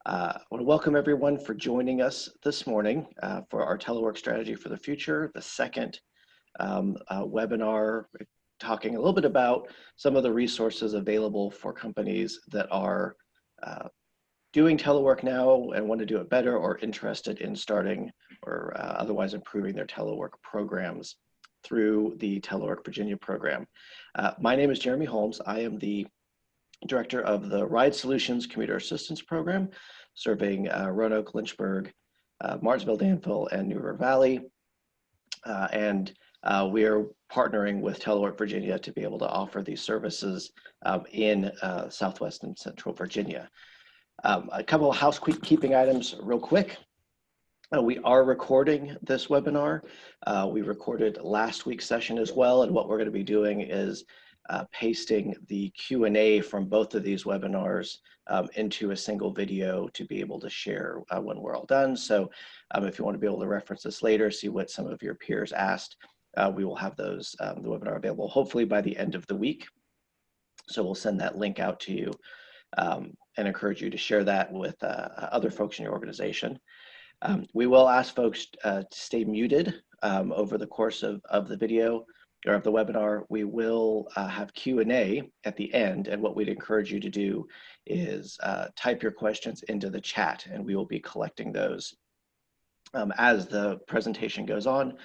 I want to welcome everyone for joining us this morning for our Telework Strategy for the Future, the second webinar talking a little bit about some of the resources available for companies that are doing telework now and want to do it better, or interested in starting or otherwise improving their telework programs through the Telework Virginia program. My name is Jeremy Holmes. I am the Director of the Ride Solutions Commuter Assistance Program, serving Roanoke, Lynchburg, Martinsville, Danville, and New River Valley. We are partnering with Telework Virginia to be able to offer these services in Southwest and Central Virginia. A couple of housekeeping items real quick. We are recording this webinar. We recorded last week's session as well, and what we're going to be doing is pasting the Q&A from both of these webinars into a single video to be able to share when we're all done. So if you want to be able to reference this later, see what some of your peers asked, we will have those, the webinar available hopefully by the end of the week. So we'll send that link out to you and encourage you to share that with other folks in your organization. We will ask folks to stay muted over the course of the video or of the webinar. We will have Q&A at the end, and what we'd encourage you to do is type your questions into the chat, and we will be collecting those as the presentation goes on,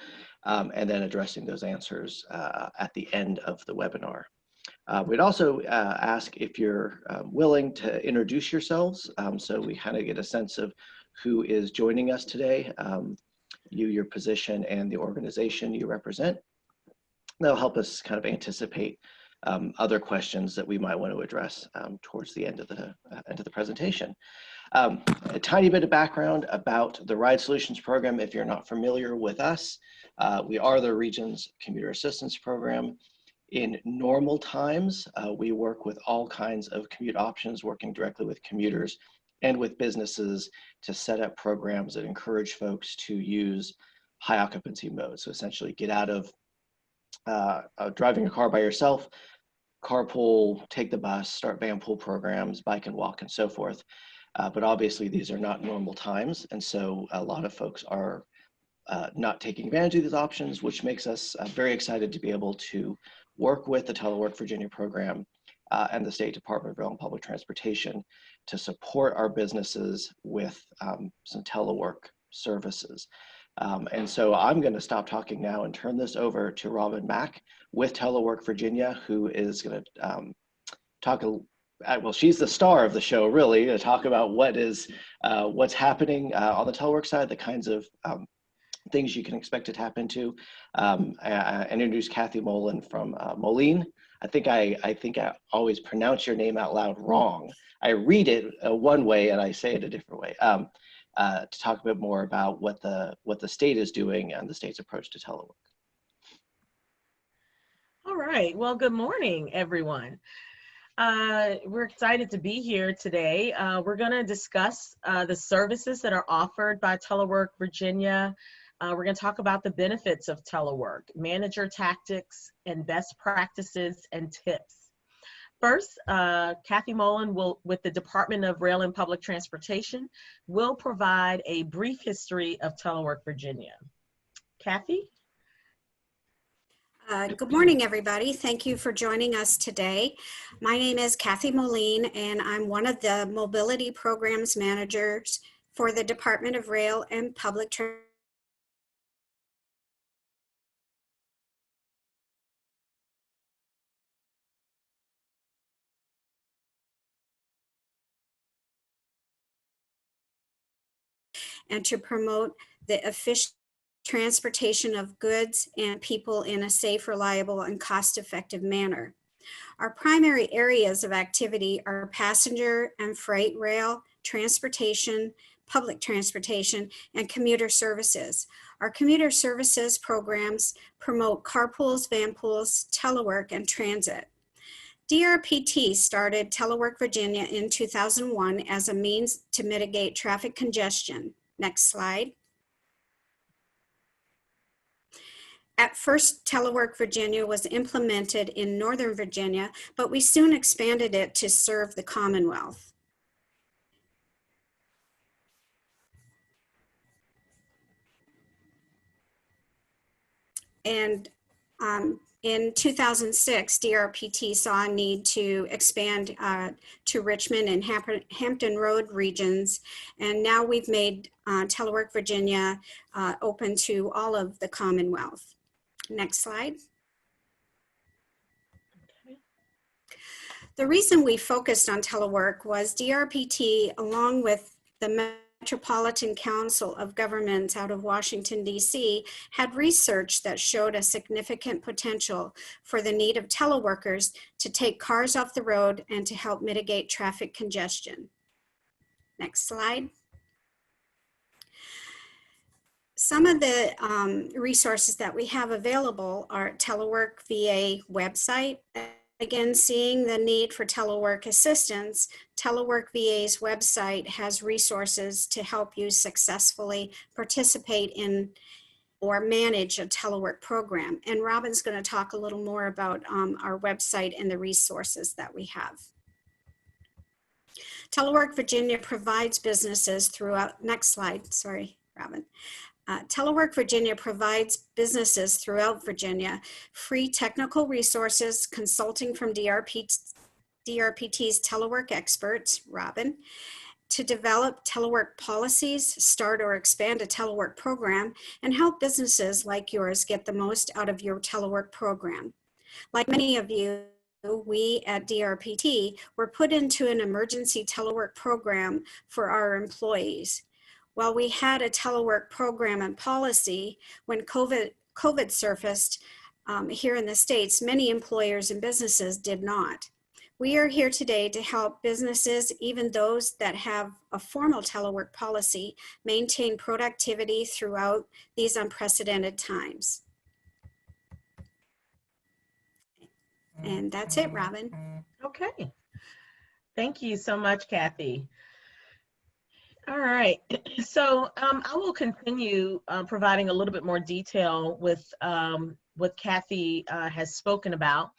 and then addressing those answers at the end of the webinar. We'd also ask if you're willing to introduce yourselves, so we kind of get a sense of who is joining us today, your position, and the organization you represent. That'll help us kind of anticipate other questions that we might want to address towards the end of the presentation. A tiny bit of background about the Ride Solutions program. If you're not familiar with us, we are the region's commuter assistance program. In normal times, we work with all kinds of commute options, working directly with commuters and with businesses to set up programs that encourage folks to use high occupancy modes. So essentially get out of driving a car by yourself, carpool, take the bus, start van pool programs, bike and walk, and so forth. But obviously these are not normal times, and so a lot of folks are not taking advantage of these options, which makes us very excited to be able to work with the Telework Virginia program and the State Department of Rail and Public Transportation to support our businesses with some telework services. And so I'm going to stop talking now and turn this over to Robin Mack with Telework Virginia, who is going to talk, well, she's the star of the show, really, to talk about what's happening on the telework side, the kinds of things you can expect to tap into, and introduce Kathy Moline from Moline. I think I always pronounce your name out loud wrong. I read it one way and I say it a different way. To talk a bit more about what the state is doing and the state's approach to telework. All right. Well, good morning, everyone. We're excited to be here today. We're going to discuss the services that are offered by Telework Virginia. We're going to talk about the benefits of telework, manager tactics, and best practices and tips. First, Kathy Moline with the Department of Rail and Public Transportation, will provide a brief history of Telework Virginia. Kathy? Good morning, everybody. Thank you for joining us today. My name is Kathy Moline, and I'm one of the Mobility Programs Managers for the Department of Rail and Public Transportation. And to promote the efficient transportation of goods and people in a safe, reliable, and cost-effective manner. Our primary areas of activity are passenger and freight rail, transportation, public transportation, and commuter services. Our commuter services programs promote carpools, van pools, telework, and transit. DRPT started Telework Virginia in 2001 as a means to mitigate traffic congestion. Next slide. At first, Telework Virginia was implemented in Northern Virginia, but we soon expanded it to serve the Commonwealth. And in 2006, DRPT saw a need to expand to Richmond and Hampton Road regions. And now we've made Telework Virginia open to all of the Commonwealth. Next slide. The reason we focused on telework was DRPT, along with the Metropolitan Council of Governments out of Washington, D.C., had research that showed a significant potential for the need of teleworkers to take cars off the road and to help mitigate traffic congestion. Next slide. Some of the resources that we have available are Telework VA website. Again, seeing the need for telework assistance, Telework VA's website has resources to help you successfully participate in or manage a telework program. And Robin's going to talk a little more about our website and the resources that we have. Telework Virginia provides businesses throughout, next slide, sorry, Robin. Telework Virginia provides businesses throughout Virginia free technical resources, consulting from DRPT's telework experts, Robin, to develop telework policies, start or expand a telework program, and help businesses like yours get the most out of your telework program. Like many of you, we at DRPT were put into an emergency telework program for our employees. While we had a telework program and policy, when COVID surfaced here in the States, many employers and businesses did not. We are here today to help businesses, even those that have a formal telework policy, maintain productivity throughout these unprecedented times. And that's it, Robin. Okay. Thank you so much, Kathy. All right, so I will continue providing a little bit more detail with what Kathy has spoken about.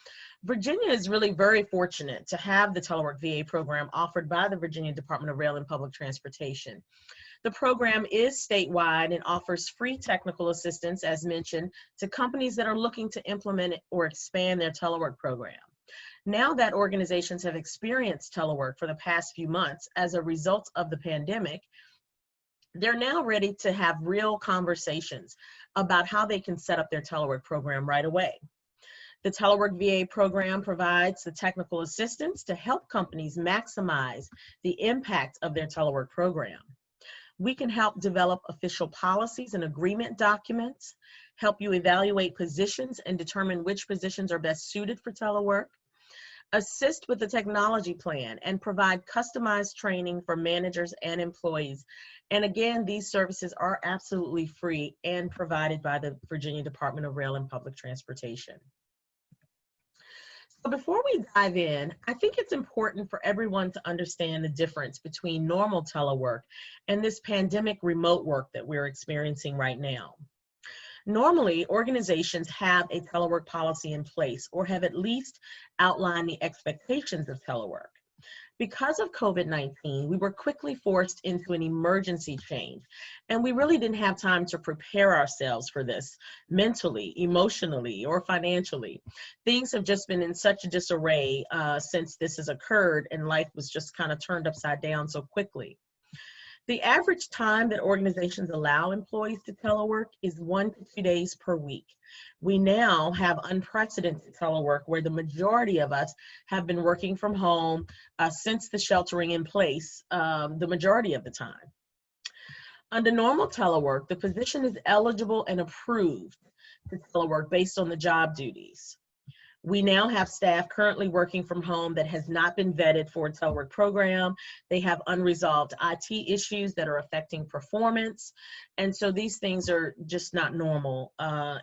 Virginia is really very fortunate to have the Telework VA program offered by the Virginia Department of Rail and Public Transportation. The program is statewide and offers free technical assistance, as mentioned, to companies that are looking to implement or expand their telework program. Now that organizations have experienced telework for the past few months as a result of the pandemic, they're now ready to have real conversations about how they can set up their telework program right away. The Telework VA program provides the technical assistance to help companies maximize the impact of their telework program. We can help develop official policies and agreement documents, help you evaluate positions and determine which positions are best suited for telework, assist with the technology plan, and provide customized training for managers and employees. And again, these services are absolutely free and provided by the Virginia Department of Rail and Public Transportation. So before we dive in, I think it's important for everyone to understand the difference between normal telework and this pandemic remote work that we're experiencing right now. Normally, organizations have a telework policy in place or have at least outlined the expectations of telework. Because of COVID-19, we were quickly forced into an emergency change, and we really didn't have time to prepare ourselves for this mentally, emotionally, or financially. Things have just been in such a disarray since this has occurred, and life was just kind of turned upside down so quickly. The average time that organizations allow employees to telework is 1 to 2 days per week. We now have unprecedented telework where the majority of us have been working from home since the sheltering in place the majority of the time. Under normal telework, the position is eligible and approved to telework based on the job duties. We now have staff currently working from home that has not been vetted for a telework program. They have unresolved IT issues that are affecting performance. And so these things are just not normal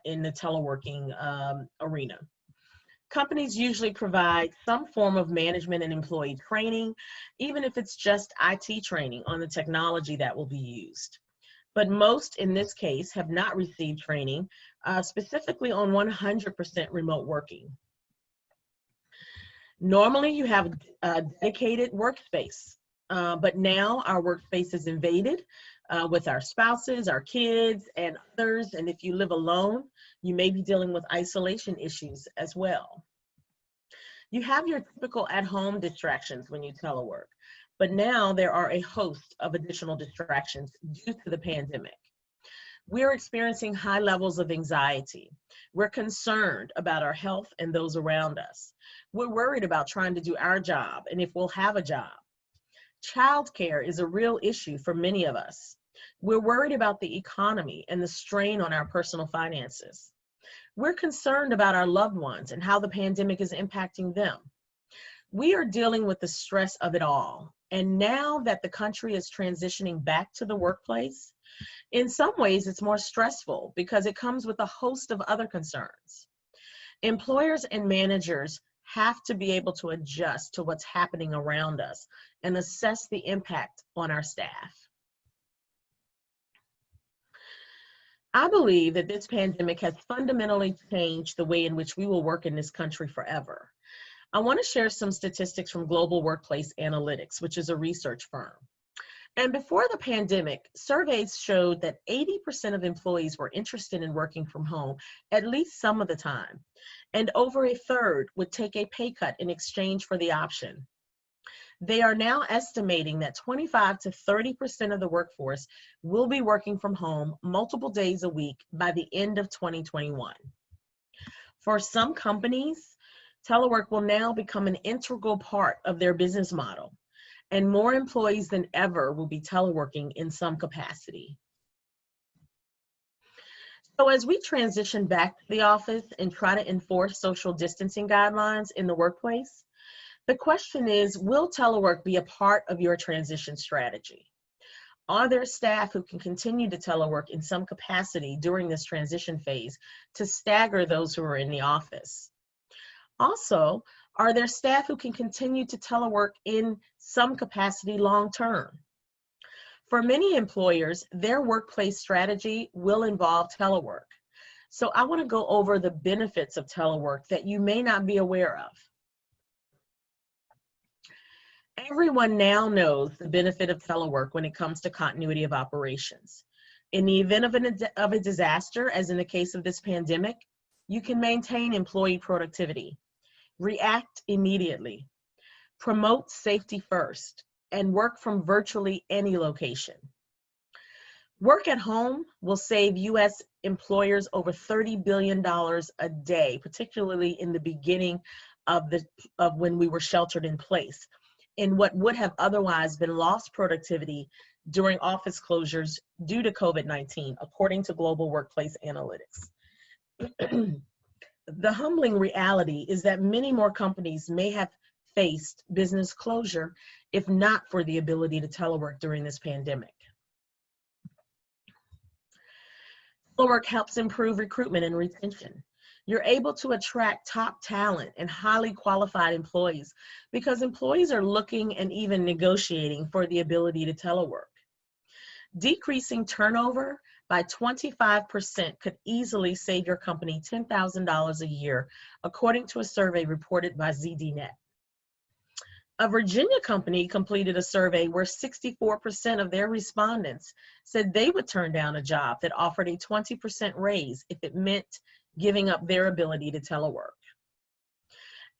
in the teleworking arena. Companies usually provide some form of management and employee training, even if it's just IT training on the technology that will be used. But most in this case have not received training, specifically on 100% remote working. Normally, you have a dedicated workspace But now our workspace is invaded with our spouses, our kids, and others. And if you live alone, you may be dealing with isolation issues as well. You have your typical at-home distractions when you telework, but now there are a host of additional distractions due to the pandemic. We're experiencing high levels of anxiety. We're concerned about our health and those around us. We're worried about trying to do our job and if we'll have a job. Childcare is a real issue for many of us. We're worried about the economy and the strain on our personal finances. We're concerned about our loved ones and how the pandemic is impacting them. We are dealing with the stress of it all. And now that the country is transitioning back to the workplace, in some ways it's more stressful because it comes with a host of other concerns. Employers and managers have to be able to adjust to what's happening around us and assess the impact on our staff. I believe that this pandemic has fundamentally changed the way in which we will work in this country forever. I want to share some statistics from Global Workplace Analytics, which is a research firm. And before the pandemic, surveys showed that 80% of employees were interested in working from home at least some of the time, and over a third would take a pay cut in exchange for the option. They are now estimating that 25 to 30% of the workforce will be working from home multiple days a week by the end of 2021. For some companies, telework will now become an integral part of their business model, and more employees than ever will be teleworking in some capacity. So as we transition back to the office and try to enforce social distancing guidelines in the workplace, the question is, will telework be a part of your transition strategy? Are there staff who can continue to telework in some capacity during this transition phase to stagger those who are in the office? Also, are there staff who can continue to telework in some capacity long term? For many employers, their workplace strategy will involve telework. So I want to go over the benefits of telework that you may not be aware of. Everyone now knows the benefit of telework when it comes to continuity of operations. In the event of a disaster, as in the case of this pandemic, you can maintain employee productivity, react immediately, promote safety first, and work from virtually any location. Work at home will save U.S. employers over $30 billion a day, particularly in the beginning of when we were sheltered in place, in what would have otherwise been lost productivity during office closures due to COVID-19, according to Global Workplace Analytics. The humbling reality is that many more companies may have faced business closure if not for the ability to telework during this pandemic. Telework helps improve recruitment and retention. You're able to attract top talent and highly qualified employees because employees are looking and even negotiating for the ability to telework. Decreasing turnover by 25% could easily save your company $10,000 a year, according to a survey reported by ZDNet. A Virginia company completed a survey where 64% of their respondents said they would turn down a job that offered a 20% raise if it meant giving up their ability to telework.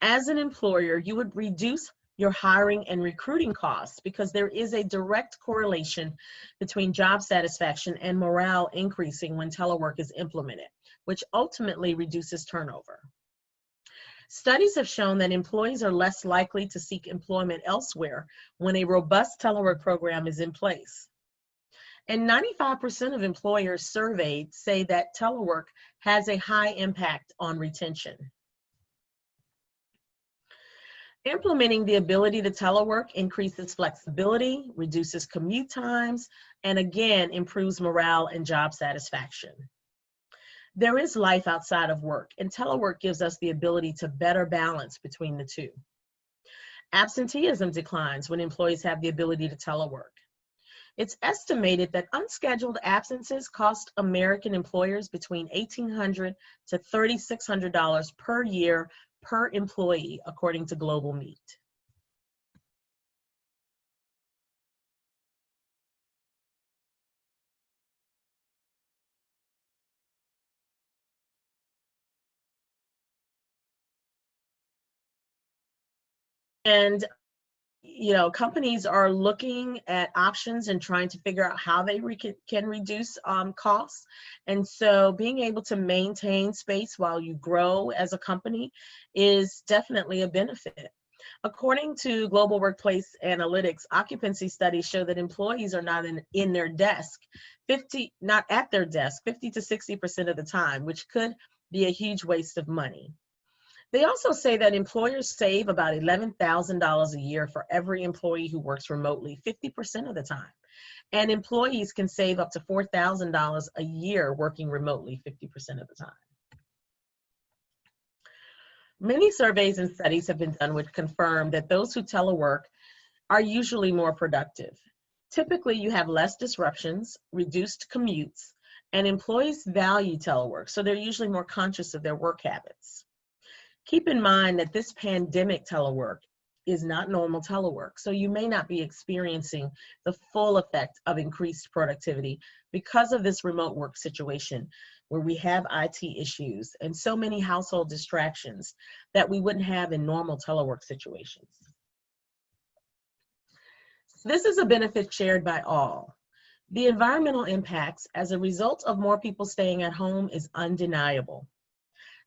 As an employer, you would reduce your hiring and recruiting costs because there is a direct correlation between job satisfaction and morale increasing when telework is implemented, which ultimately reduces turnover. Studies have shown that employees are less likely to seek employment elsewhere when a robust telework program is in place. And 95% of employers surveyed say that telework has a high impact on retention. Implementing the ability to telework increases flexibility, reduces commute times, and again, improves morale and job satisfaction. There is life outside of work, and telework gives us the ability to better balance between the two. Absenteeism declines when employees have the ability to telework. It's estimated that unscheduled absences cost American employers between $1,800 to $3,600 per year per employee, according to Global Meet. And you know, companies are looking at options and trying to figure out how they can reduce costs. And so being able to maintain space while you grow as a company is definitely a benefit. According to Global Workplace Analytics, occupancy studies show that employees are not in their desk, not at their desk 50 to 60% of the time, which could be a huge waste of money. They also say that employers save about $11,000 a year for every employee who works remotely 50% of the time. And employees can save up to $4,000 a year working remotely 50% of the time. Many surveys and studies have been done which confirm that those who telework are usually more productive. Typically, you have less disruptions, reduced commutes, and employees value telework, so they're usually more conscious of their work habits. Keep in mind that this pandemic telework is not normal telework, so you may not be experiencing the full effect of increased productivity because of this remote work situation where we have IT issues and so many household distractions that we wouldn't have in normal telework situations. This is a benefit shared by all. The environmental impacts as a result of more people staying at home is undeniable.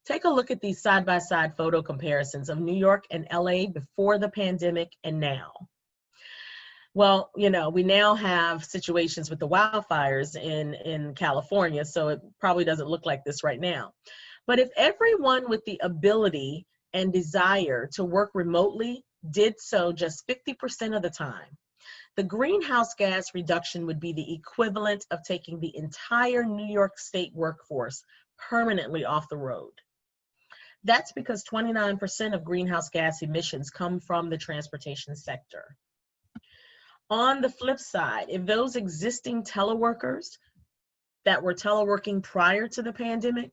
Take a look at these side-by-side photo comparisons of New York and LA before the pandemic and now. Well, you know, we now have situations with the wildfires in California, so it probably doesn't look like this right now. But if everyone with the ability and desire to work remotely did so just 50% of the time, the greenhouse gas reduction would be the equivalent of taking the entire New York State workforce permanently off the road. That's because 29% of greenhouse gas emissions come from the transportation sector. On the flip side, if those existing teleworkers that were teleworking prior to the pandemic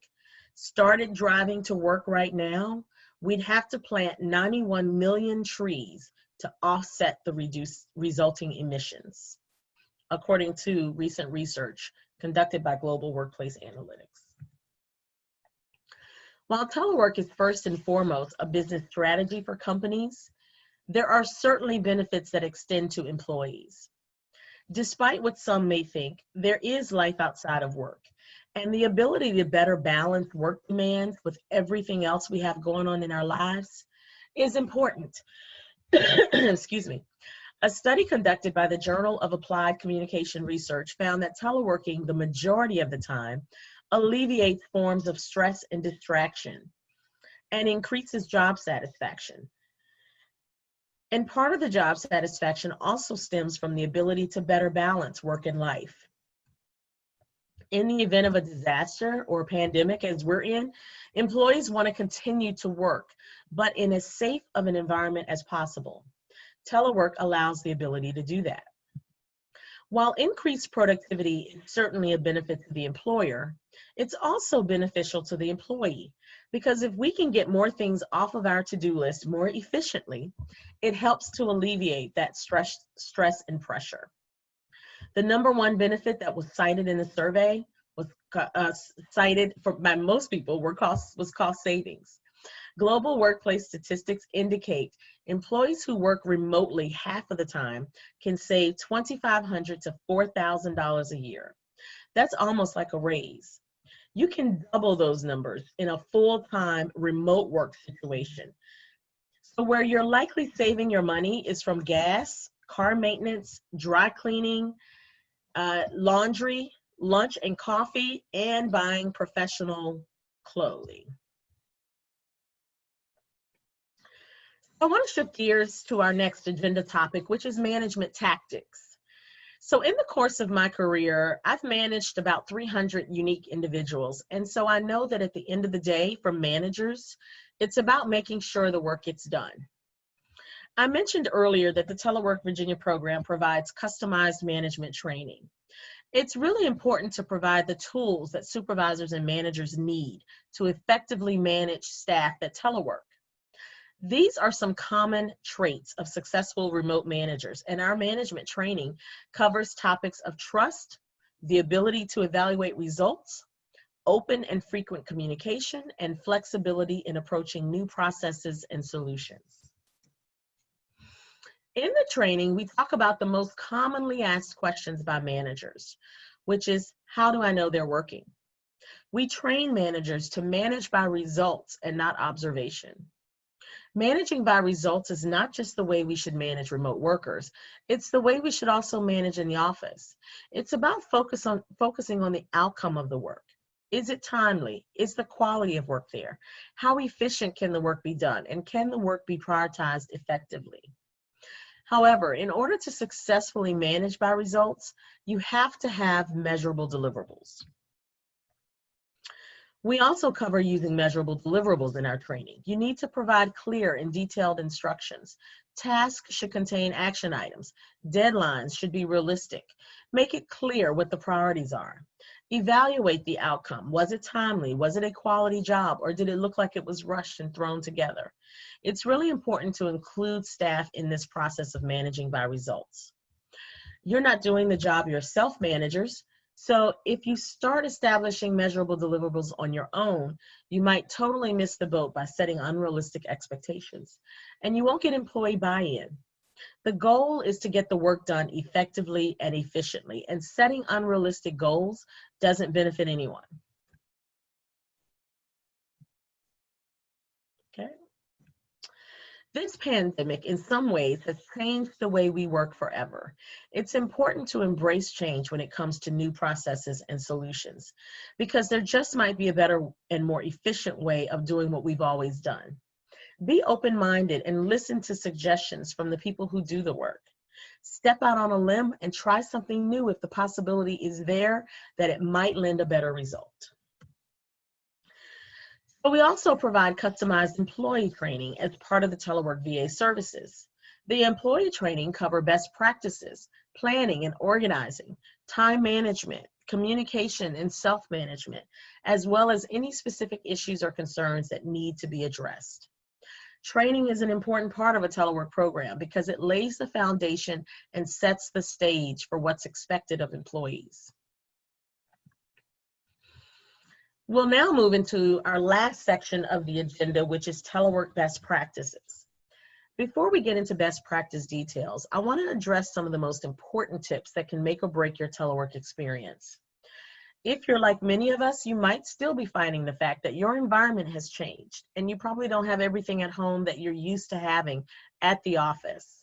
started driving to work right now, we'd have to plant 91 million trees to offset the resulting emissions, according to recent research conducted by Global Workplace Analytics. While telework is first and foremost a business strategy for companies, there are certainly benefits that extend to employees. Despite what some may think, there is life outside of work, and the ability to better balance work demands with everything else we have going on in our lives is important. Excuse me. A study conducted by the Journal of Applied Communication Research found that teleworking the majority of the time alleviates forms of stress and distraction and increases job satisfaction. And part of the job satisfaction also stems from the ability to better balance work and life. In the event of a disaster or a pandemic as we're in, employees want to continue to work, but in as safe of an environment as possible. Telework allows the ability to do that. While increased productivity is certainly a benefit to the employer, it's also beneficial to the employee, because if we can get more things off of our to-do list more efficiently, it helps to alleviate that stress and pressure. The number one benefit that was cited in the survey was cited by most people was cost savings. Global workplace statistics indicate employees who work remotely half of the time can save $2,500 to $4,000 a year. That's almost like a raise. You can double those numbers in a full-time remote work situation. So where you're likely saving your money is from gas, car maintenance, dry cleaning, laundry, lunch and coffee, and buying professional clothing. I want to shift gears to our next agenda topic, which is management tactics. So in the course of my career, I've managed about 300 unique individuals. And so I know that at the end of the day, for managers, it's about making sure the work gets done. I mentioned earlier that the Telework Virginia program provides customized management training. It's really important to provide the tools that supervisors and managers need to effectively manage staff that telework. These are some common traits of successful remote managers, and our management training covers topics of trust, the ability to evaluate results, open and frequent communication, and flexibility in approaching new processes and solutions. In the training, we talk about the most commonly asked questions by managers, which is, how do I know they're working? We train managers to manage by results and not observation. Managing by results is not just the way we should manage remote workers, it's the way we should also manage in the office. It's about focusing on the outcome of the work. Is it timely? Is the quality of work there? How efficient can the work be done? And can the work be prioritized effectively? However, in order to successfully manage by results, you have to have measurable deliverables. We also cover using measurable deliverables in our training. You need to provide clear and detailed instructions. Tasks should contain action items. Deadlines should be realistic. Make it clear what the priorities are. Evaluate the outcome. Was it timely? Was it a quality job? Or did it look like it was rushed and thrown together? It's really important to include staff in this process of managing by results. You're not doing the job yourself, managers. So if you start establishing measurable deliverables on your own, you might totally miss the boat by setting unrealistic expectations, and you won't get employee buy-in. The goal is to get the work done effectively and efficiently, and setting unrealistic goals doesn't benefit anyone. Okay. This pandemic, in some ways, has changed the way we work forever. It's important to embrace change when it comes to new processes and solutions, because there just might be a better and more efficient way of doing what we've always done. Be open-minded and listen to suggestions from the people who do the work. Step out on a limb and try something new if the possibility is there that it might lend a better result. But we also provide customized employee training as part of the Telework VA services. The employee training covers best practices, planning and organizing, time management, communication and self-management, as well as any specific issues or concerns that need to be addressed. Training is an important part of a Telework program because it lays the foundation and sets the stage for what's expected of employees. We'll now move into our last section of the agenda, which is Telework best practices. Before we get into best practice details, I want to address some of the most important tips that can make or break your Telework experience. If you're like many of us, you might still be finding the fact that your environment has changed and you probably don't have everything at home that you're used to having at the office.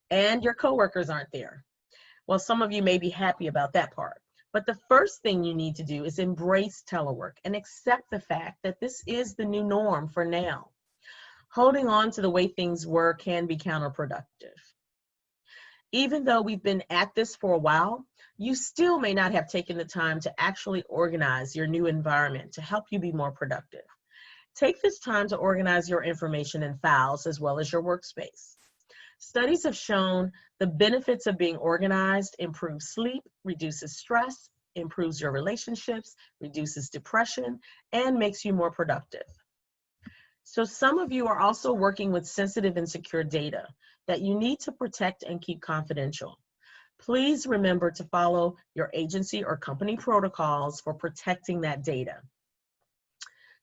And your coworkers aren't there. Well, some of you may be happy about that part. But the first thing you need to do is embrace telework and accept the fact that this is the new norm for now. Holding on to the way things were can be counterproductive. Even though we've been at this for a while, you still may not have taken the time to actually organize your new environment to help you be more productive. Take this time to organize your information and files as well as your workspace. Studies have shown the benefits of being organized improves sleep, reduces stress, improves your relationships, reduces depression, and makes you more productive. So some of you are also working with sensitive and secure data that you need to protect and keep confidential. Please remember to follow your agency or company protocols for protecting that data.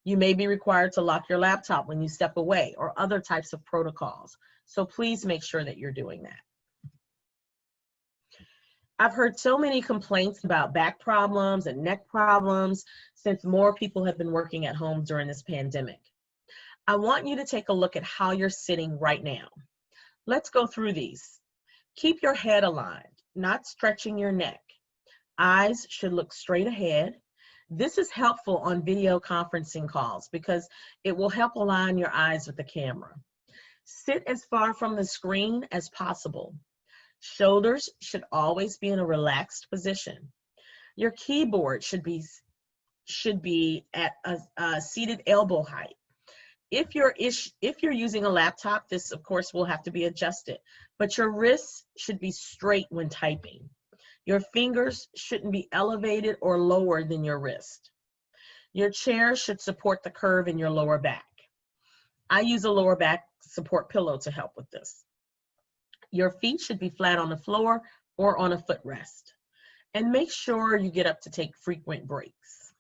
You may be required to lock your laptop when you step away or other types of protocols. So please make sure that you're doing that. I've heard so many complaints about back problems and neck problems since more people have been working at home during this pandemic. I want you to take a look at how you're sitting right now. Let's go through these. Keep your head aligned, not stretching your neck. Eyes should look straight ahead. This is helpful on video conferencing calls because it will help align your eyes with the camera. Sit as far from the screen as possible. Shoulders should always be in a relaxed position. Your keyboard should be at a seated elbow height. If you're using a laptop, this of course will have to be adjusted, but your wrists should be straight when typing. Your fingers shouldn't be elevated or lower than your wrist. Your chair should support the curve in your lower back. I use a lower back support pillow to help with this. Your feet should be flat on the floor or on a footrest. And make sure you get up to take frequent breaks.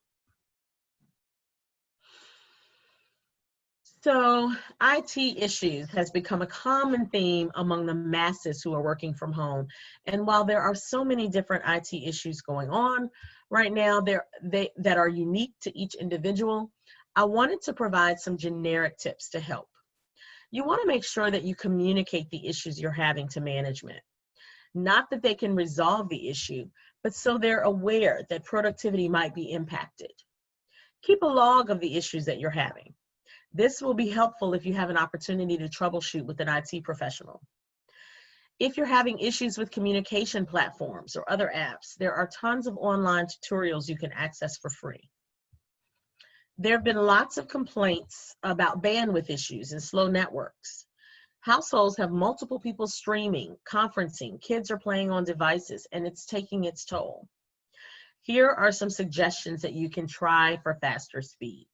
So IT issues has become a common theme among the masses who are working from home. And while there are so many different IT issues going on right now that are unique to each individual, I wanted to provide some generic tips to help. You want to make sure that you communicate the issues you're having to management. Not that they can resolve the issue, but so they're aware that productivity might be impacted. Keep a log of the issues that you're having. This will be helpful if you have an opportunity to troubleshoot with an IT professional. If you're having issues with communication platforms or other apps, there are tons of online tutorials you can access for free. There have been lots of complaints about bandwidth issues and slow networks. Households have multiple people streaming, conferencing, kids are playing on devices, and it's taking its toll. Here are some suggestions that you can try for faster speed.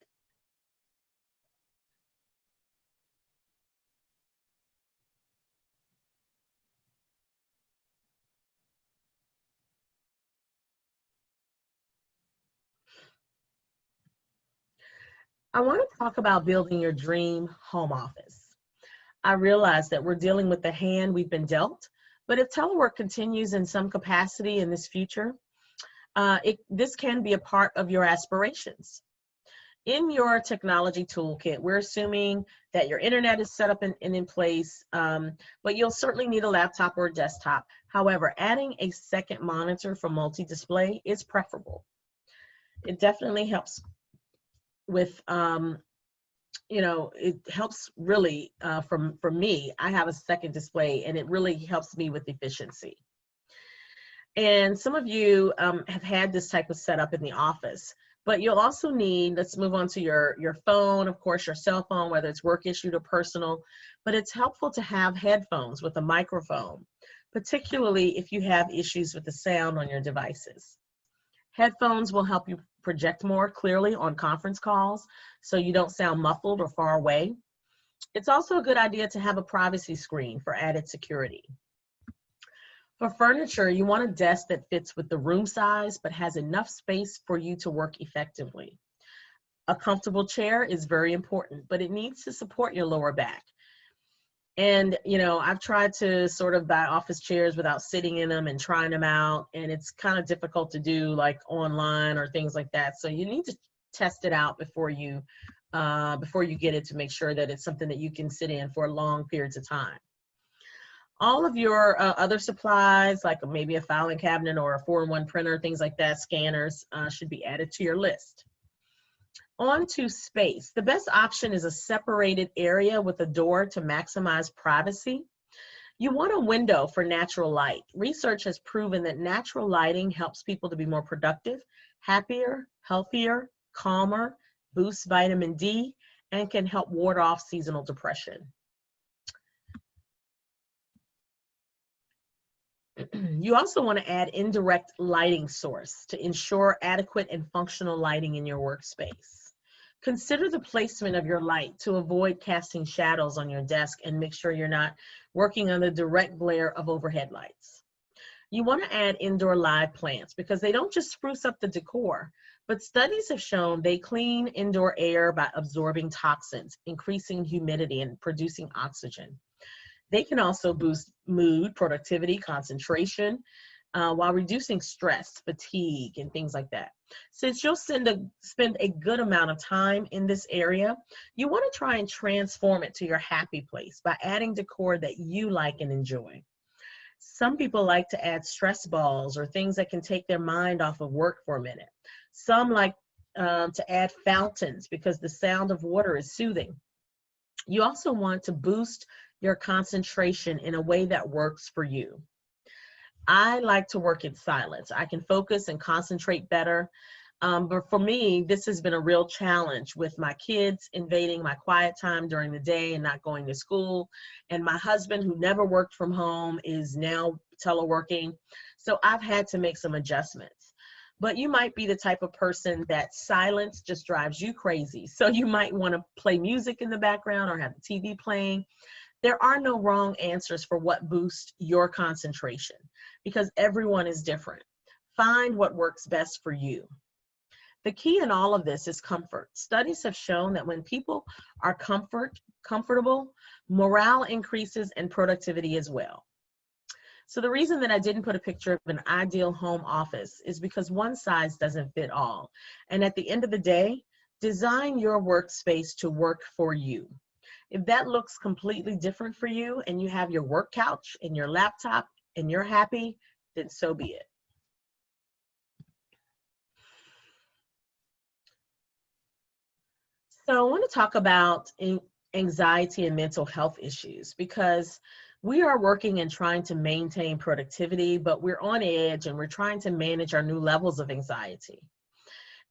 I want to talk about building your dream home office. I realize that we're dealing with the hand we've been dealt, but if telework continues in some capacity in this future, this can be a part of your aspirations. In your technology toolkit, we're assuming that your internet is set up and in place, but you'll certainly need a laptop or a desktop. However, adding a second monitor for multi-display is preferable. It definitely helps with, it helps really for me. I have a second display and it really helps me with efficiency. And some of you have had this type of setup in the office, but you'll also need, let's move on to your phone, of course, your cell phone, whether it's work issued or personal, but it's helpful to have headphones with a microphone, particularly if you have issues with the sound on your devices. Headphones will help you project more clearly on conference calls so you don't sound muffled or far away. It's also a good idea to have a privacy screen for added security. For furniture, you want a desk that fits with the room size but has enough space for you to work effectively. A comfortable chair is very important, but it needs to support your lower back. And, I've tried to sort of buy office chairs without sitting in them and trying them out. And it's kind of difficult to do like online or things like that. So you need to test it out before you get it to make sure that it's something that you can sit in for long periods of time. All of your other supplies, like maybe a filing cabinet or a 4-in-1 printer, things like that, scanners, should be added to your list. On to space. The best option is a separated area with a door to maximize privacy. You want a window for natural light. Research has proven that natural lighting helps people to be more productive, happier, healthier, calmer, boosts vitamin D, and can help ward off seasonal depression. You also want to add indirect lighting source to ensure adequate and functional lighting in your workspace. Consider the placement of your light to avoid casting shadows on your desk and make sure you're not working on the direct glare of overhead lights. You want to add indoor live plants because they don't just spruce up the decor, but studies have shown they clean indoor air by absorbing toxins, increasing humidity, and producing oxygen. They can also boost mood, productivity, concentration, while reducing stress, fatigue, and things like that. Since you'll spend a good amount of time in this area, you want to try and transform it to your happy place by adding decor that you like and enjoy. Some people like to add stress balls or things that can take their mind off of work for a minute. Some like to add fountains because the sound of water is soothing. You also want to boost your concentration in a way that works for you. I like to work in silence. I can focus and concentrate better. But for me, this has been a real challenge with my kids invading my quiet time during the day and not going to school. And my husband, who never worked from home, is now teleworking. So I've had to make some adjustments. But you might be the type of person that silence just drives you crazy. So you might want to play music in the background or have the TV playing. There are no wrong answers for what boosts your concentration because everyone is different. Find what works best for you. The key in all of this is comfort. Studies have shown that when people are comfortable, morale increases and productivity as well. So the reason that I didn't put a picture of an ideal home office is because one size doesn't fit all. And at the end of the day, design your workspace to work for you. If that looks completely different for you and you have your work couch and your laptop and you're happy, then so be it. So I want to talk about anxiety and mental health issues, because we are working and trying to maintain productivity, but we're on edge and we're trying to manage our new levels of anxiety.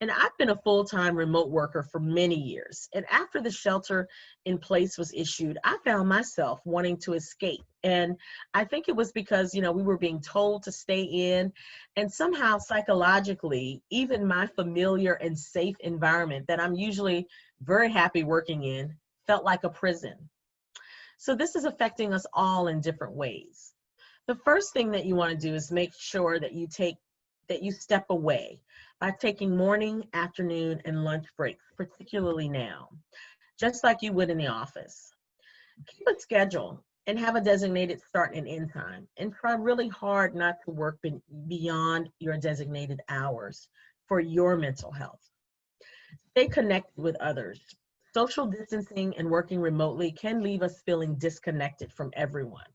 And I've been a full-time remote worker for many years. And after the shelter in place was issued, I found myself wanting to escape. And I think it was because, we were being told to stay in, and somehow psychologically, even my familiar and safe environment that I'm usually very happy working in felt like a prison. So this is affecting us all in different ways. The first thing that you want to do is make sure that you step away by taking morning, afternoon, and lunch breaks, particularly now, just like you would in the office. Keep a schedule and have a designated start and end time, and try really hard not to work beyond your designated hours for your mental health. Stay connected with others. Social distancing and working remotely can leave us feeling disconnected from everyone.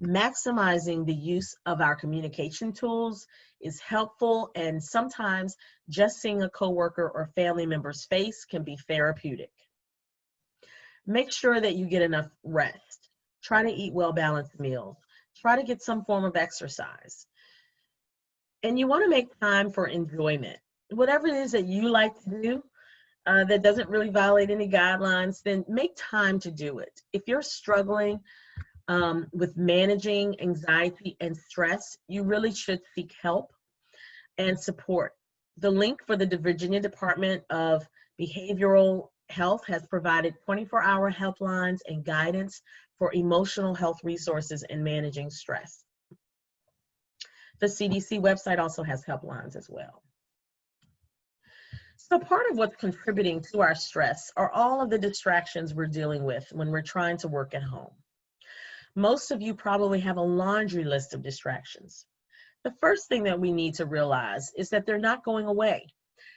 Maximizing the use of our communication tools is helpful, and sometimes just seeing a coworker or family member's face can be therapeutic. Make sure that you get enough rest. Try to eat well-balanced meals. Try to get some form of exercise. And you want to make time for enjoyment. Whatever it is that you like to do that doesn't really violate any guidelines, then make time to do it. If you're struggling with managing anxiety and stress, you really should seek help and support. The link for the Virginia Department of Behavioral Health has provided 24-hour helplines and guidance for emotional health resources in managing stress. The CDC website also has helplines as well. So part of what's contributing to our stress are all of the distractions we're dealing with when we're trying to work at home. Most of you probably have a laundry list of distractions. The first thing that we need to realize is that they're not going away.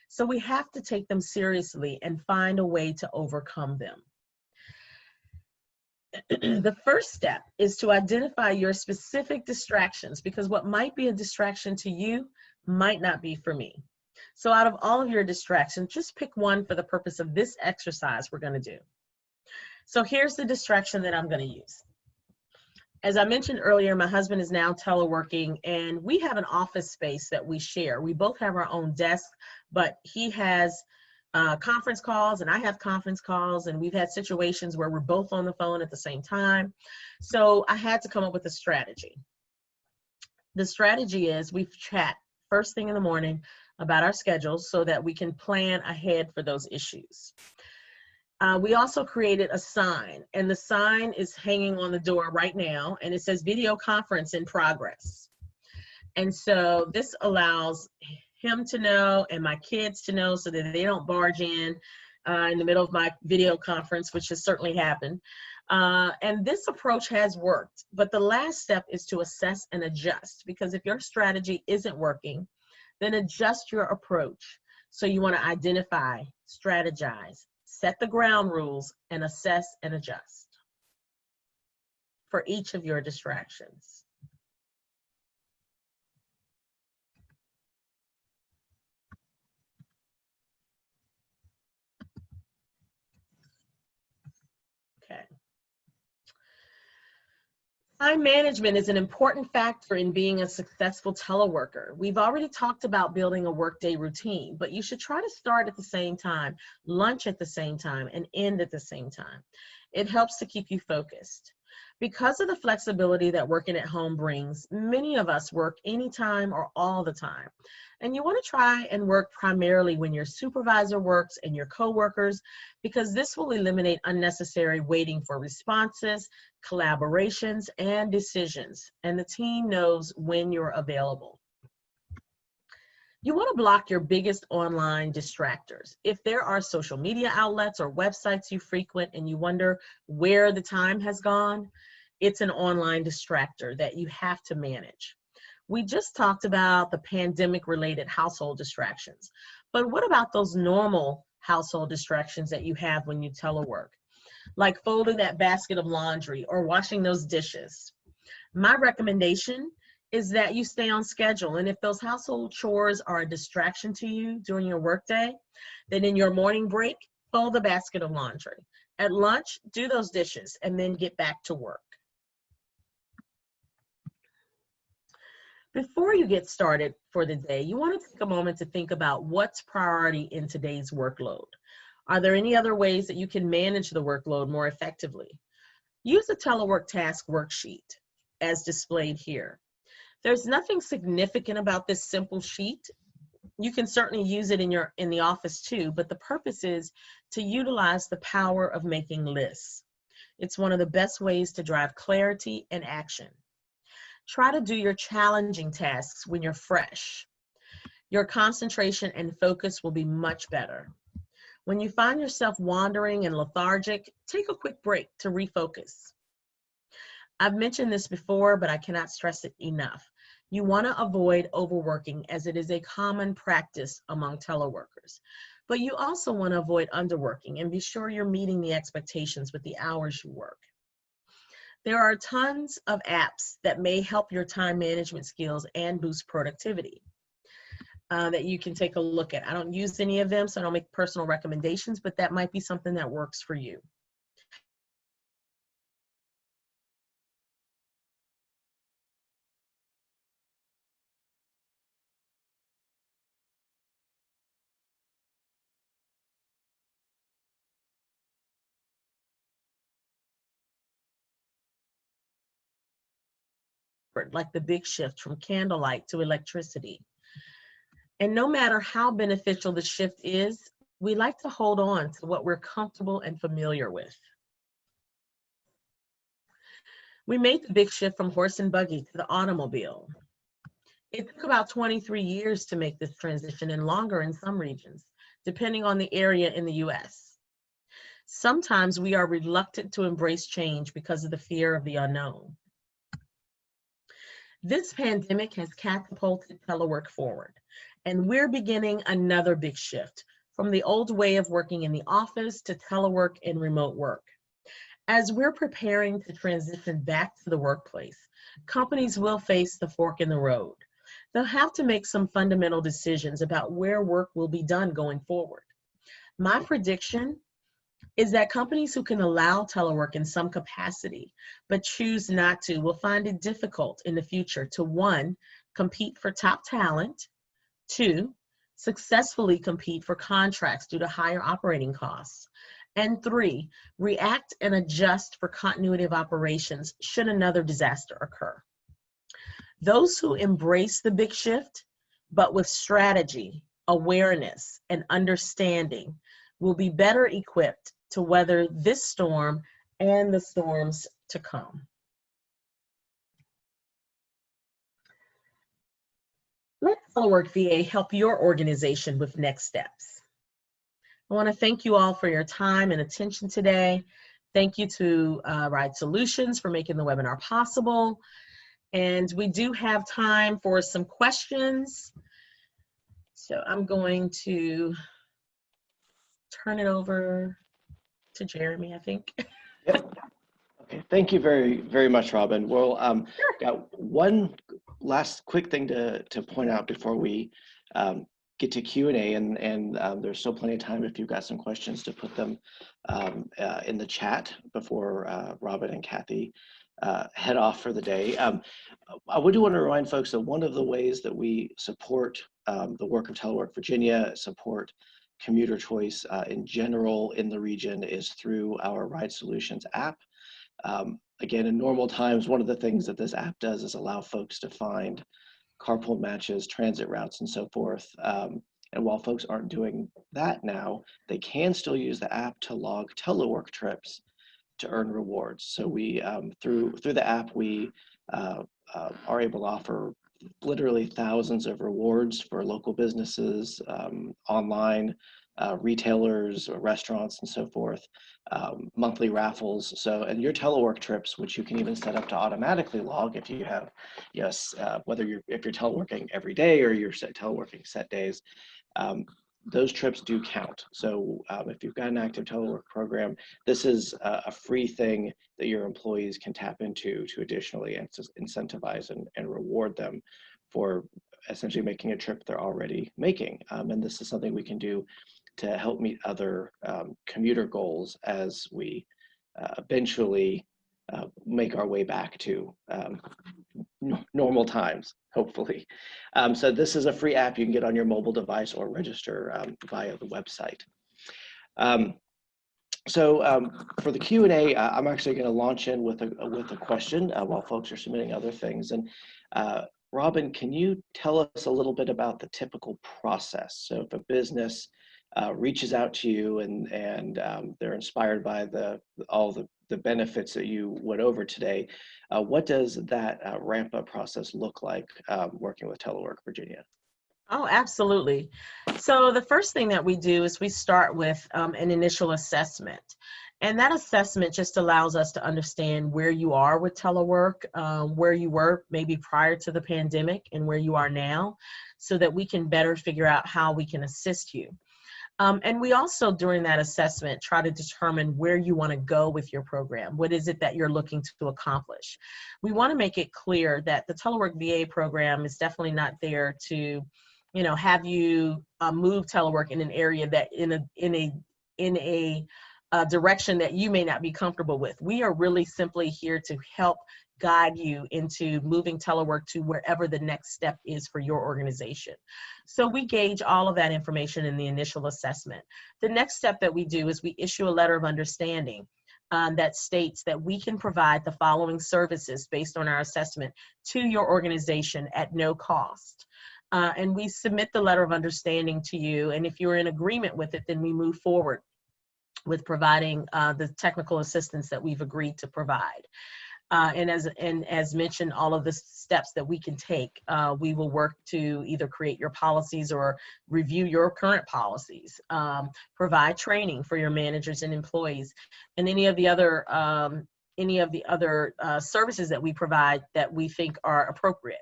So we have to take them seriously and find a way to overcome them. The first step is to identify your specific distractions, because what might be a distraction to you might not be for me. So out of all of your distractions, just pick one for the purpose of this exercise we're going to do. So here's the distraction that I'm going to use. As I mentioned earlier, my husband is now teleworking, and we have an office space that we share. We both have our own desk, but he has conference calls and I have conference calls, and we've had situations where we're both on the phone at the same time. So I had to come up with a strategy. The strategy is we chat first thing in the morning about our schedules so that we can plan ahead for those issues. We also created a sign, and the sign is hanging on the door right now, and it says video conference in progress. And so this allows him to know and my kids to know so that they don't barge in the middle of my video conference, which has certainly happened. And this approach has worked, but the last step is to assess and adjust, because if your strategy isn't working, then adjust your approach. So you want to identify, strategize, set the ground rules, and assess and adjust for each of your distractions. Okay. Time management is an important factor in being a successful teleworker. We've already talked about building a workday routine, but you should try to start at the same time, lunch at the same time, and end at the same time. It helps to keep you focused. Because of the flexibility that working at home brings, many of us work anytime or all the time. And you want to try and work primarily when your supervisor works and your coworkers, because this will eliminate unnecessary waiting for responses, collaborations, and decisions. And the team knows when you're available. You want to block your biggest online distractors. If there are social media outlets or websites you frequent and you wonder where the time has gone, it's an online distractor that you have to manage. We just talked about the pandemic-related household distractions, but what about those normal household distractions that you have when you telework, like folding that basket of laundry or washing those dishes? My recommendation is that you stay on schedule, and if those household chores are a distraction to you during your workday, then in your morning break, fold the basket of laundry. At lunch, do those dishes and then get back to work. Before you get started for the day, you want to take a moment to think about what's priority in today's workload. Are there any other ways that you can manage the workload more effectively? Use the Telework task worksheet as displayed here. There's nothing significant about this simple sheet. You can certainly use it in the office too, but the purpose is to utilize the power of making lists. It's one of the best ways to drive clarity and action. Try to do your challenging tasks when you're fresh. Your concentration and focus will be much better. When you find yourself wandering and lethargic, take a quick break to refocus. I've mentioned this before, but I cannot stress it enough. You want to avoid overworking, as it is a common practice among teleworkers. But you also want to avoid underworking and be sure you're meeting the expectations with the hours you work. There are tons of apps that may help your time management skills and boost productivity that you can take a look at. I don't use any of them, so I don't make personal recommendations, but that might be something that works for you. Like the big shift from candlelight to electricity. And no matter how beneficial the shift is, we like to hold on to what we're comfortable and familiar with. We made the big shift from horse and buggy to the automobile. It took about 23 years to make this transition, and longer in some regions, depending on the area in the US. Sometimes we are reluctant to embrace change because of the fear of the unknown. This pandemic has catapulted telework forward, and we're beginning another big shift from the old way of working in the office to telework and remote work. As we're preparing to transition back to the workplace, companies will face the fork in the road. They'll have to make some fundamental decisions about where work will be done going forward. My prediction is that companies who can allow telework in some capacity, but choose not to, will find it difficult in the future to, 1, compete for top talent, 2, successfully compete for contracts due to higher operating costs, and 3, react and adjust for continuity of operations should another disaster occur. Those who embrace the big shift, but with strategy, awareness, and understanding, will be better equipped to weather this storm and the storms to come. Let Telework VA help your organization with next steps. I want to thank you all for your time and attention today. Thank you to Ride Solutions for making the webinar possible. And we do have time for some questions. So I'm going to turn it over to Jeremy, I think. Yep. Okay, thank you very, very much, Robin. Well, got one last quick thing to point out before we get to Q&A, and there's still plenty of time if you've got some questions to put them in the chat before Robin and Kathy head off for the day. I would want to remind folks that one of the ways that we support the work of Telework Virginia, support commuter choice in general in the region, is through our Ride Solutions app. Again, in normal times, one of the things that this app does is allow folks to find carpool matches, transit routes, and so forth. And while folks aren't doing that now, they can still use the app to log telework trips to earn rewards. So we, through the app, we are able to offer literally thousands of rewards for local businesses, online, retailers, restaurants, and so forth, monthly raffles. So, and your telework trips, which you can even set up to automatically log if you have, yes, if you're teleworking every day or you're teleworking set days, those trips do count. So if you've got an active telework program, this is a free thing that your employees can tap into to additionally incentivize and reward them for essentially making a trip they're already making. And this is something we can do to help meet other commuter goals as we eventually make our way back to normal times, hopefully. So this is a free app you can get on your mobile device or register via the website. For the Q&A, I'm actually going to launch in with a question while folks are submitting other things. And Robin, can you tell us a little bit about the typical process? So if a business reaches out to you and they're inspired by all the benefits that you went over today, what does that ramp-up process look like working with Telework Virginia? Oh, absolutely. So the first thing that we do is we start with an initial assessment. And that assessment just allows us to understand where you are with telework, where you were maybe prior to the pandemic and where you are now, so that we can better figure out how we can assist you. And we also, during that assessment, try to determine where you want to go with your program. What is it that you're looking to accomplish? We want to make it clear that the Telework VA program is definitely not there to, have you move telework in an area that in a direction that you may not be comfortable with. We are really simply here to help guide you into moving telework to wherever the next step is for your organization. So we gauge all of that information in the initial assessment. The next step that we do is we issue a letter of understanding that states that we can provide the following services based on our assessment to your organization at no cost. And we submit the letter of understanding to you, and if you're in agreement with it, then we move forward with providing the technical assistance that we've agreed to provide. And as mentioned, all of the steps that we can take, we will work to either create your policies or review your current policies, provide training for your managers and employees, and any of the other services that we provide that we think are appropriate.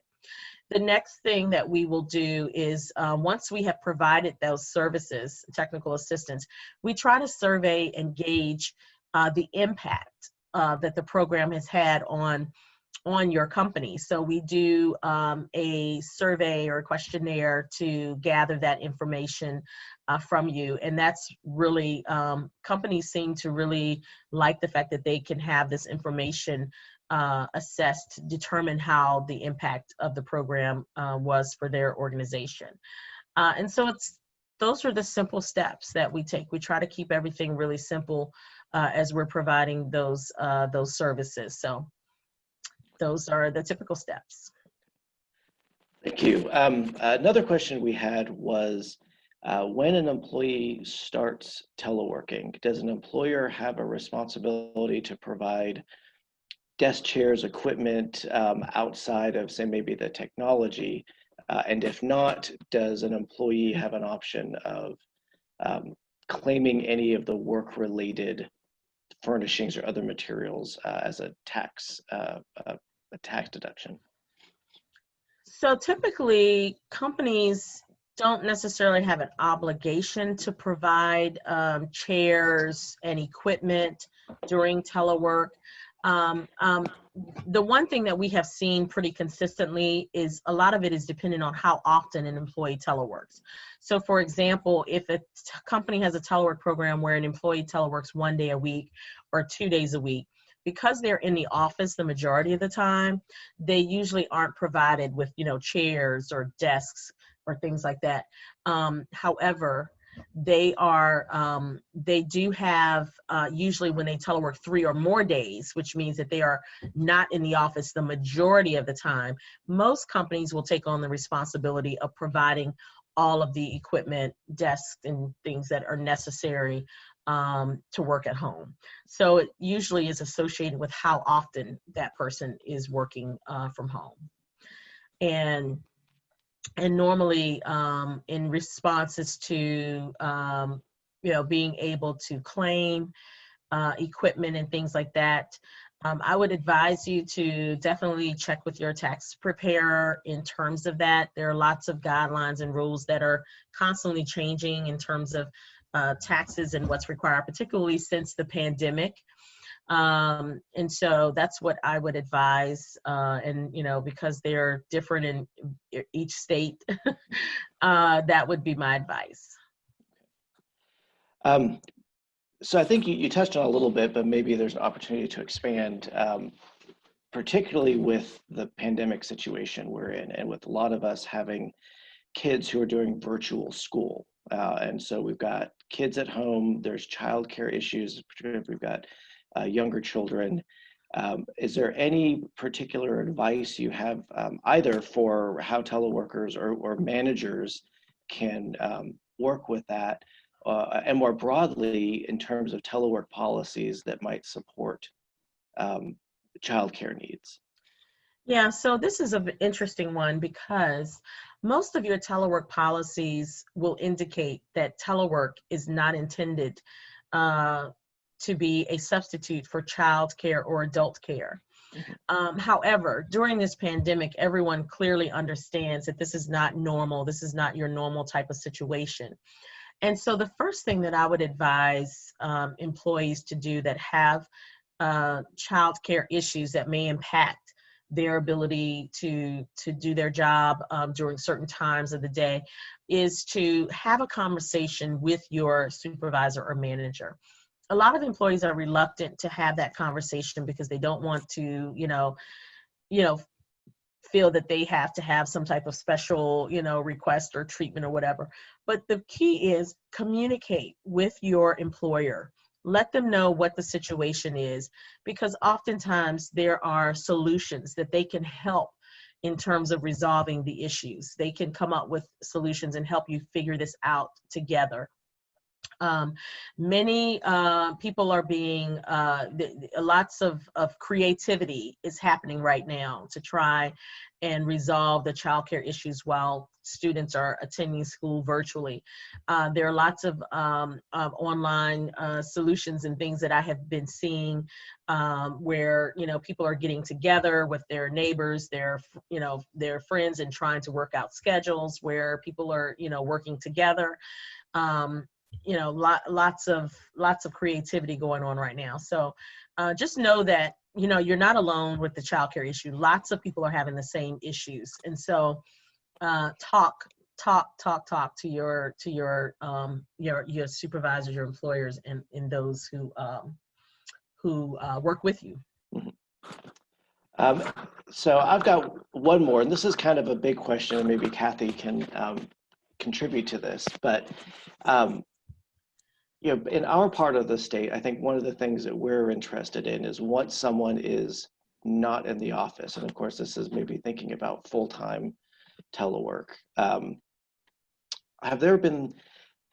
The next thing that we will do is once we have provided those services, technical assistance, we try to survey and gauge the impact that the program has had on your company. So we do a survey or a questionnaire to gather that information from you. And that's really, companies seem to really like the fact that they can have this information assessed to determine how the impact of the program was for their organization. And so those are the simple steps that we take. We try to keep everything really simple as we're providing those services. So those are the typical steps. Thank you. Another question we had was, when an employee starts teleworking, does an employer have a responsibility to provide desk chairs, equipment outside of, say, maybe the technology? And if not, does an employee have an option of claiming any of the work-related furnishings or other materials as a tax deduction? So typically, companies don't necessarily have an obligation to provide chairs and equipment during telework. The one thing that we have seen pretty consistently is a lot of it is dependent on how often an employee teleworks. So for example, if a company has a telework program where an employee teleworks 1 day a week or 2 days a week, because they're in the office the majority of the time, they usually aren't provided with, chairs or desks or things like that. However, they do have, usually when they telework 3 or more days, which means that they are not in the office the majority of the time, most companies will take on the responsibility of providing all of the equipment, desks, and things that are necessary to work at home. So it usually is associated with how often that person is working from home. And normally in responses to being able to claim equipment and things like that, I would advise you to definitely check with your tax preparer in terms of that. There are lots of guidelines and rules that are constantly changing in terms of taxes and what's required, particularly since the pandemic. And so that's what I would advise. And, because they're different in each state, that would be my advice. So I think you touched on a little bit, but maybe there's an opportunity to expand, particularly with the pandemic situation we're in, and with a lot of us having kids who are doing virtual school. And so we've got kids at home, there's childcare issues, particularly if we've got younger children. Is there any particular advice you have either for how teleworkers or managers can work with that, and more broadly in terms of telework policies that might support childcare needs? Yeah, so this is an interesting one because most of your telework policies will indicate that telework is not intended to be a substitute for child care or adult care. However, during this pandemic, everyone clearly understands that this is not normal. This is not your normal type of situation. And so the first thing that I would advise employees to do that have child care issues that may impact their ability to do their job during certain times of the day is to have a conversation with your supervisor or manager. A lot of employees are reluctant to have that conversation because they don't want to, feel that they have to have some type of special, request or treatment or whatever. But the key is communicate with your employer. Let them know what the situation is, because oftentimes there are solutions that they can help in terms of resolving the issues. They can come up with solutions and help you figure this out together. Many people are being, lots of creativity is happening right now to try and resolve the childcare issues while students are attending school virtually. There are lots of online solutions and things that I have been seeing where, people are getting together with their neighbors, their friends, and trying to work out schedules where people are, working together. Lots of creativity going on right now. So just know that, you're not alone with the childcare issue. Lots of people are having the same issues. And so talk to your supervisors, your employers, and those who work with you. So I've got one more, and this is kind of a big question, and maybe Kathy can contribute to this, but in our part of the state, I think one of the things that we're interested in is once someone is not in the office, and of course this is maybe thinking about full-time telework, have there been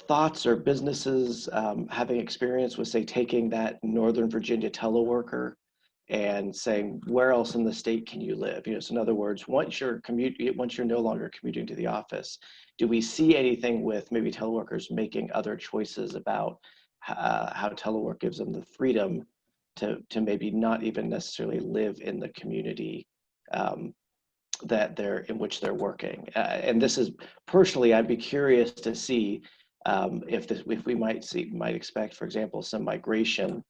thoughts or businesses having experience with, say, taking that Northern Virginia teleworker and saying, where else in the state can you live? So in other words, once you're no longer commuting to the office, do we see anything with maybe teleworkers making other choices about how telework gives them the freedom to maybe not even necessarily live in the community in which they're working? And this is personally, I'd be curious to see if we might expect, for example, some migration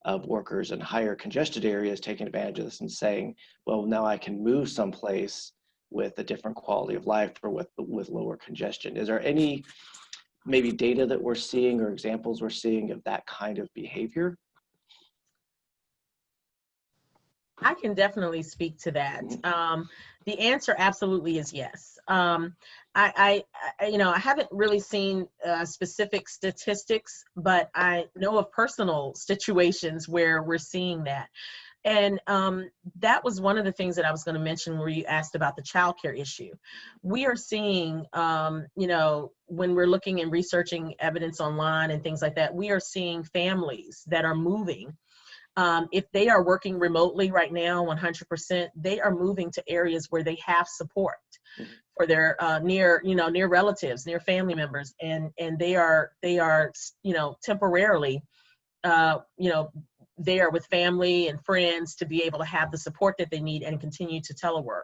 of workers in higher congested areas taking advantage of this and saying, well, now I can move someplace with a different quality of life or with lower congestion. Is there any maybe data that we're seeing or examples we're seeing of that kind of behavior? I can definitely speak to that. The answer absolutely is yes. I haven't really seen specific statistics, but I know of personal situations where we're seeing that. And that was one of the things that I was going to mention where you asked about the childcare issue. We are seeing, when we're looking and researching evidence online and things like that, we are seeing families that are moving If they are working remotely right now, 100%, they are moving to areas where they have support for their near relatives, near family members, and they are temporarily there with family and friends to be able to have the support that they need and continue to telework.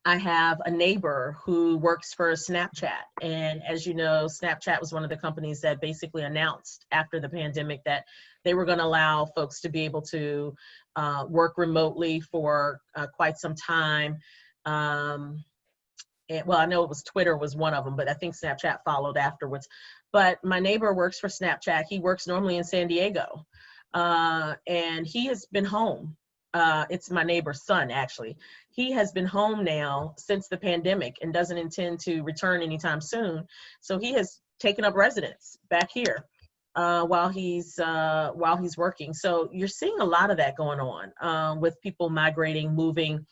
I have a neighbor who works for Snapchat, and as you know, Snapchat was one of the companies that basically announced after the pandemic that they were going to allow folks to be able to work remotely for quite some time. Well, I know it was Twitter was one of them, but I think Snapchat followed afterwards. But my neighbor works for Snapchat. He works normally in San Diego, and he has been home. It's my neighbor's son, actually. He has been home now since the pandemic and doesn't intend to return anytime soon. So he has taken up residence back here while he's working. So you're seeing a lot of that going on with people migrating, moving,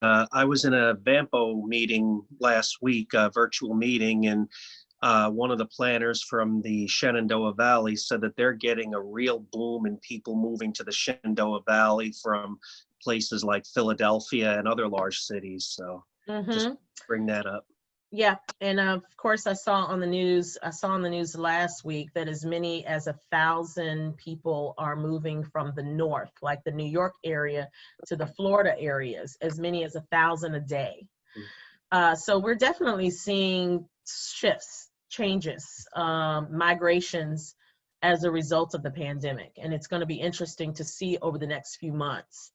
I was in a Vampo meeting last week, a virtual meeting, and one of the planners from the Shenandoah Valley said that they're getting a real boom in people moving to the Shenandoah Valley from places like Philadelphia and other large cities. So just bring that up. Yeah, and of course I saw on the news last week that as many as 1,000 people are moving from the north, like the New York area, to the Florida areas, as many as 1,000 a day. So we're definitely seeing shifts, changes, migrations as a result of the pandemic. And it's going to be interesting to see over the next few months,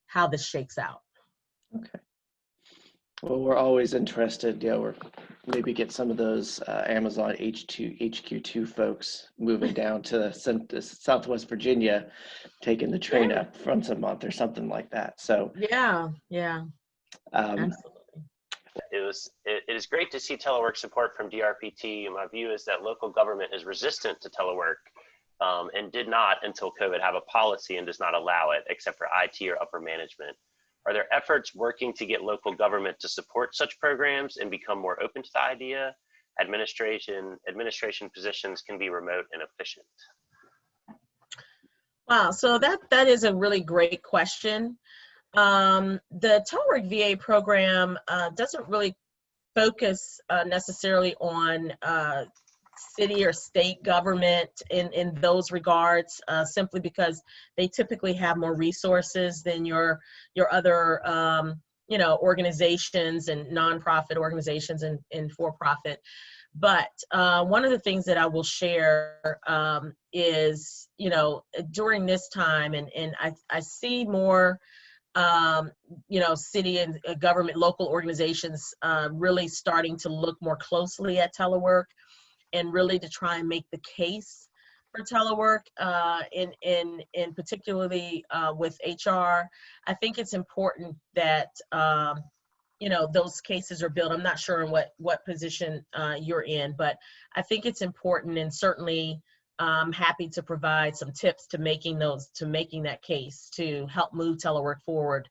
how this shakes out. Okay. Well, we're always interested, or maybe get some of those Amazon HQ2 folks moving down to Southwest Virginia, taking the train up once a month or something like that. So yeah, absolutely. It is great to see telework support from DRPT. My view is that local government is resistant to telework and did not until COVID have a policy and does not allow it except for IT or upper management. Are there efforts working to get local government to support such programs and become more open to the idea? Administration positions can be remote and efficient. Wow, so that is a really great question. The Telework VA program doesn't really focus necessarily on city or state government in those regards, simply because they typically have more resources than your other organizations and nonprofit organizations and for-profit. But one of the things that I will share is, during this time, and I see more city and government, local organizations really starting to look more closely at telework and really to try and make the case for telework, and particularly with HR. I think it's important that those cases are built. I'm not sure in what position you're in, but I think it's important, and certainly I'm happy to provide some tips to making that case to help move telework forward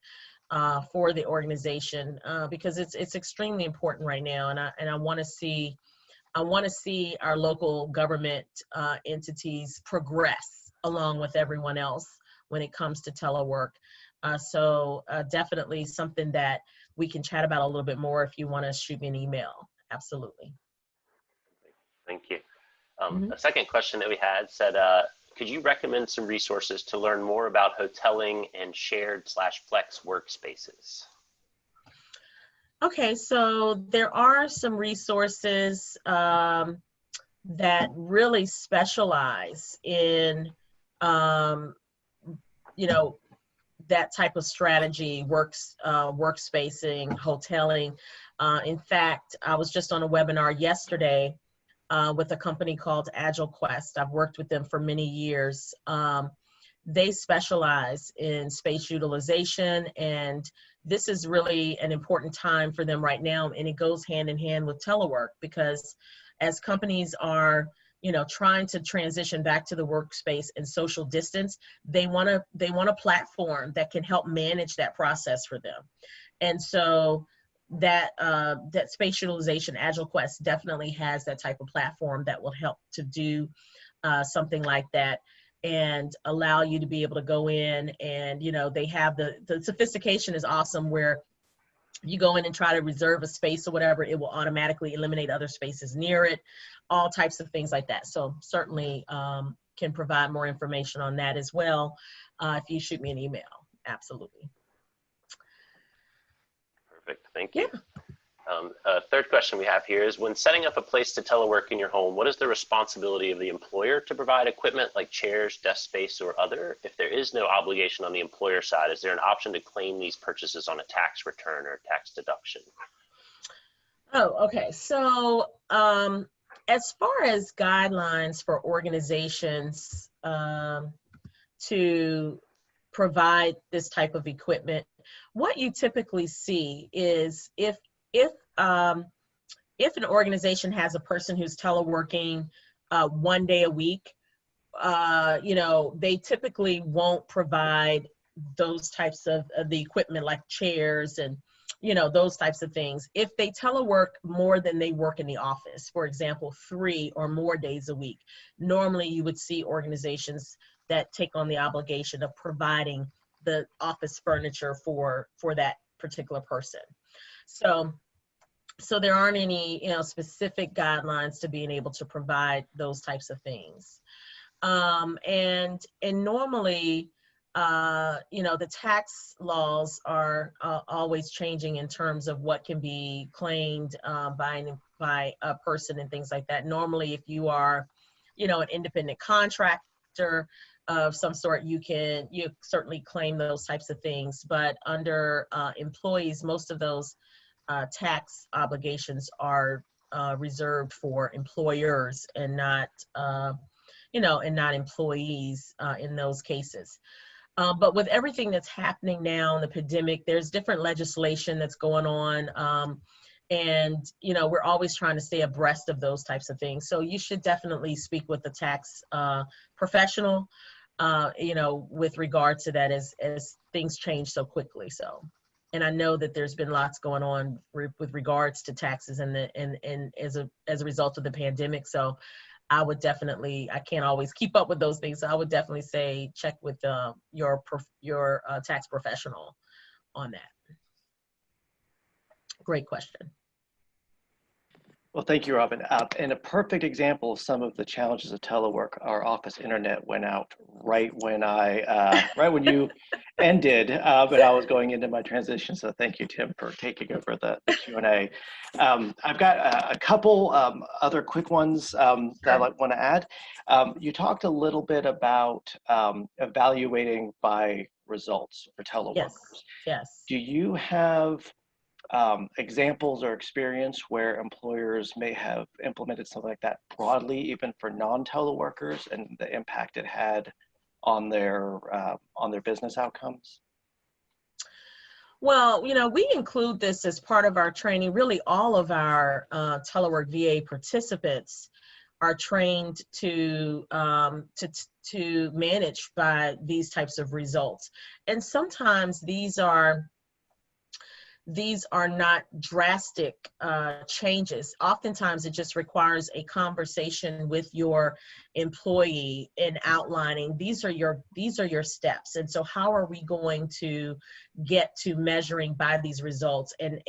for the organization, because it's extremely important right now, and I want to see our local government entities progress along with everyone else when it comes to telework. So definitely something that we can chat about a little bit more if you want to shoot me an email. Absolutely. Thank you. A second question that we had said, could you recommend some resources to learn more about hoteling and shared/flex workspaces? Okay, so there are some resources that really specialize in, that type of strategy, workspacing, hoteling. In fact, I was just on a webinar yesterday with a company called Agile Quest. I've worked with them for many years. They specialize in space utilization, and this is really an important time for them right now, and it goes hand in hand with telework, because as companies are trying to transition back to the workspace and social distance, they want a platform that can help manage that process for them. And so that space utilization, Agile Quest definitely has that type of platform that will help to do something like that and allow you to be able to go in and, they have the sophistication is awesome, where you go in and try to reserve a space or whatever, it will automatically eliminate other spaces near it, all types of things like that. So certainly can provide more information on that as well if you shoot me an email. Absolutely. Perfect, thank you. Yeah. Third question we have here is, when setting up a place to telework in your home, what is the responsibility of the employer to provide equipment like chairs, desk space, or other? If there is no obligation on the employer side, is there an option to claim these purchases on a tax return or tax deduction? Oh, okay. So as far as guidelines for organizations to provide this type of equipment, what you typically see is if an organization has a person who's teleworking 1 day a week, they typically won't provide those types of the equipment like chairs and those types of things. If they telework more than they work in the office, for example, 3 or more days a week, normally you would see organizations that take on the obligation of providing the office furniture for that particular person. So there aren't any specific guidelines to being able to provide those types of things. And normally, the tax laws are always changing in terms of what can be claimed by a person and things like that. Normally, if you are, an independent contractor of some sort, you certainly claim those types of things. But under employees, most of those tax obligations are reserved for employers and not, and not employees in those cases. But with everything that's happening now in the pandemic, there's different legislation that's going on. And, we're always trying to stay abreast of those types of things. So you should definitely speak with the tax professional, with regard to that as things change so quickly. So, and I know that there's been lots going on with regards to taxes and as a result of the pandemic. So I would definitely, I can't always keep up with those things. So I would definitely say check with your tax professional on that. Great question. Well, thank you, Robin. And a perfect example of some of the challenges of telework, our office internet went out right when you ended, but I was going into my transition. So thank you, Tim, for taking over the Q&A. I've got a couple other quick ones that I want to add. You talked a little bit about evaluating by results for teleworkers. Yes. Do you have examples or experience where employers may have implemented something like that broadly, even for non-teleworkers, and the impact it had on their business outcomes? Well, we include this as part of our training. Really, all of our telework VA participants are trained to manage by these types of results, and sometimes these are not drastic changes. Oftentimes it just requires a conversation with your employee in outlining these are your steps, and so how are we going to get to measuring by these results, and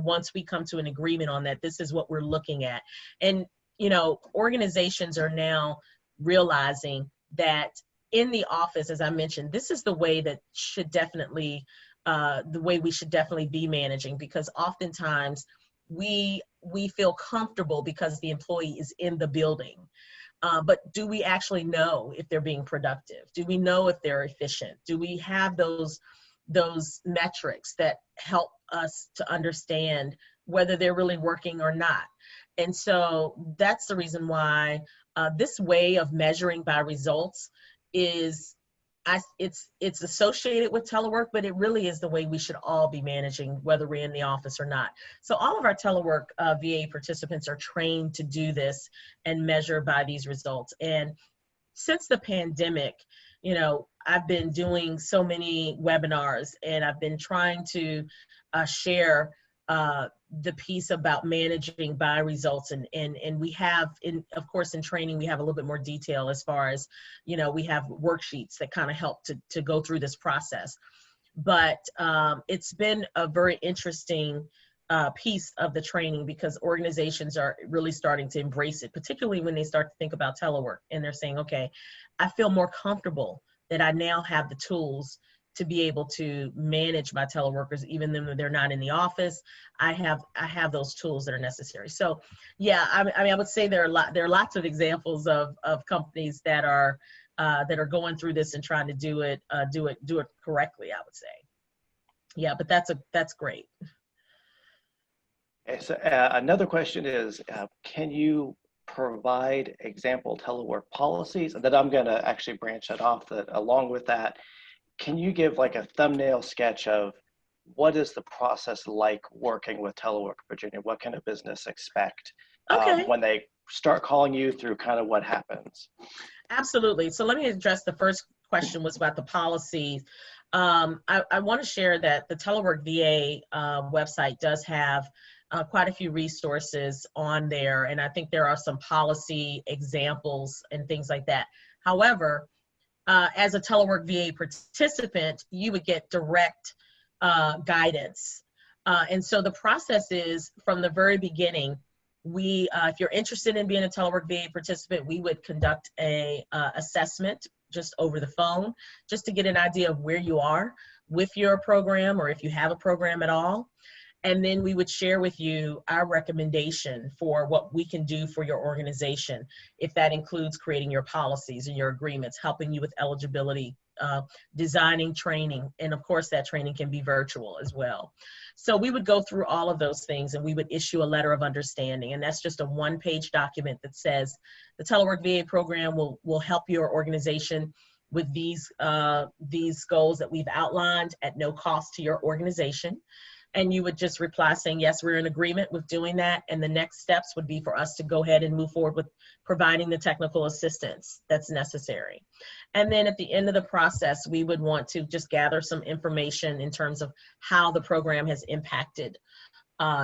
once we come to an agreement on that, this is what we're looking at. And organizations are now realizing that in the office, as I mentioned, this is the way that should definitely the way we should definitely be managing, because oftentimes we feel comfortable because the employee is in the building. But do we actually know if they're being productive? Do we know if they're efficient? Do we have those metrics that help us to understand whether they're really working or not? And so that's the reason why this way of measuring by results is it's associated with telework, but it really is the way we should all be managing, whether we're in the office or not. So all of our telework VA participants are trained to do this and measure by these results. And since the pandemic, I've been doing so many webinars, and I've been trying to share the piece about managing by results, and we have, of course, in training, we have a little bit more detail as far as, we have worksheets that kind of help to go through this process. But it's been a very interesting piece of the training, because organizations are really starting to embrace it, particularly when they start to think about telework, and they're saying, okay, I feel more comfortable that I now have the tools to be able to manage my teleworkers, even though they're not in the office. I have those tools that are necessary. So yeah, I would say there are lots of examples of companies that are going through this and trying to do it correctly, I would say. Yeah, but that's great. Okay, so another question is, can you provide example telework policies? And then I'm going to actually branch it off that along with that. Can you give like a thumbnail sketch of what is the process like working with Telework Virginia? What can a business expect when they start calling you through kind of what happens? Absolutely. So let me address the first question, was about the policies. I want to share that the Telework VA website does have quite a few resources on there, and I think there are some policy examples and things like that. However, as a Telework VA participant, you would get direct guidance. And so the process is, from the very beginning, if you're interested in being a Telework VA participant, we would conduct a assessment just over the phone, just to get an idea of where you are with your program, or if you have a program at all. And then we would share with you our recommendation for what we can do for your organization, if that includes creating your policies and your agreements, helping you with eligibility, designing training, and of course that training can be virtual as well. So we would go through all of those things, and we would issue a letter of understanding, and that's just a one-page document that says the Telework VA program will help your organization with these goals that we've outlined at no cost to your organization. And you would just reply saying, yes, we're in agreement with doing that. And the next steps would be for us to go ahead and move forward with providing the technical assistance that's necessary. And then at the end of the process, we would want to just gather some information in terms of how the program has impacted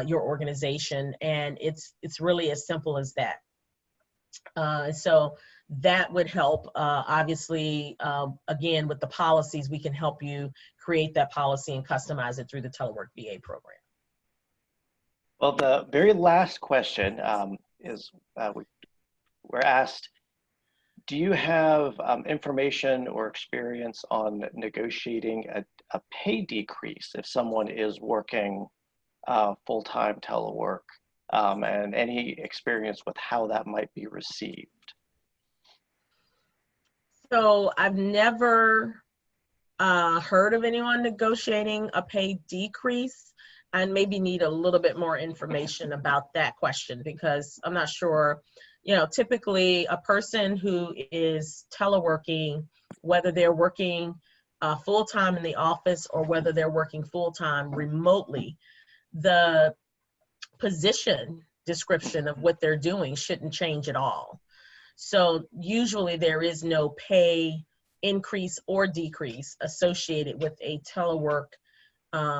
your organization. And it's really as simple as that. So that would help. Obviously, again, with the policies, we can help you create that policy and customize it through the Telework VA program. Well, the very last question is, we're asked, do you have information or experience on negotiating a pay decrease if someone is working full-time telework, and any experience with how that might be received? So I've never heard of anyone negotiating a pay decrease, and maybe need a little bit more information about that question, because I'm not sure. Typically a person who is teleworking, whether they're working full-time in the office or whether they're working full-time remotely, the position description of what they're doing shouldn't change at all. So usually there is no pay increase or decrease associated with a telework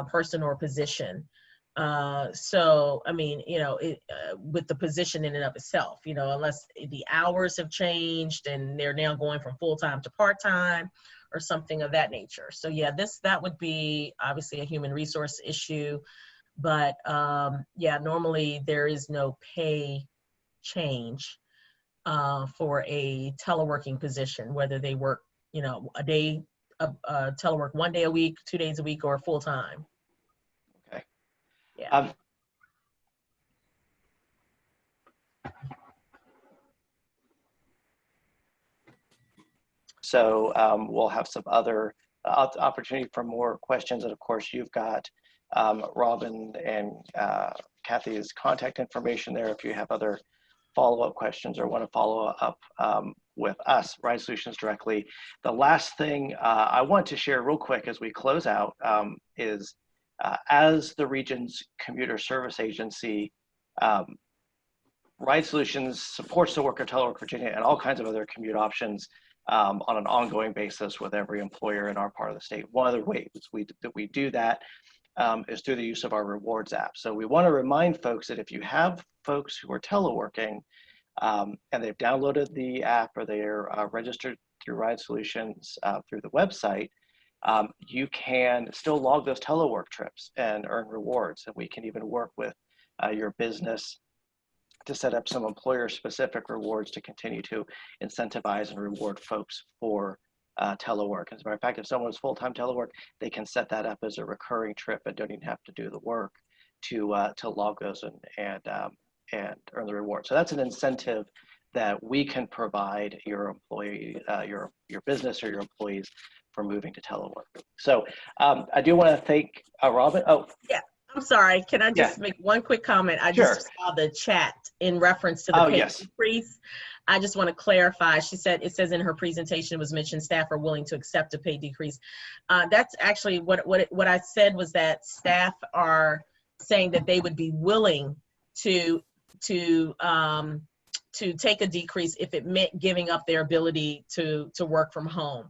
person or position. So, I mean, with the position in and of itself, unless the hours have changed and they're now going from full-time to part-time or something of that nature. So yeah, that would be obviously a human resource issue, but yeah, normally there is no pay change for a teleworking position, whether they work, a day, telework 1 day a week, 2 days a week, or full-time. Okay. Yeah. So we'll have some other opportunity for more questions. And of course, you've got Robin and Kathy's contact information there if you have other follow-up questions or want to follow up with us, Ride Solutions directly. The last thing I want to share real quick as we close out is as the region's commuter service agency, Ride Solutions supports the work of Telework Virginia and all kinds of other commute options on an ongoing basis with every employer in our part of the state. One of the ways that we do that is through the use of our rewards app. So we want to remind folks that if you have folks who are teleworking and they've downloaded the app or they're registered through Ride Solutions through the website, you can still log those telework trips and earn rewards. And we can even work with your business to set up some employer-specific rewards to continue to incentivize and reward folks for telework. As a matter of fact, if someone's full-time telework, they can set that up as a recurring trip and don't even have to do the work to log those and earn the reward. So that's an incentive that we can provide your employee, your business or your employees for moving to telework. So I do want to thank Robin. Oh, yeah. I'm sorry. Can I just make one quick comment? I just saw the chat in reference to the pay decrease. I just want to clarify. She said, it says in her presentation, it was mentioned staff are willing to accept a pay decrease. That's actually what I said was that staff are saying that they would be willing to take a decrease if it meant giving up their ability to work from home.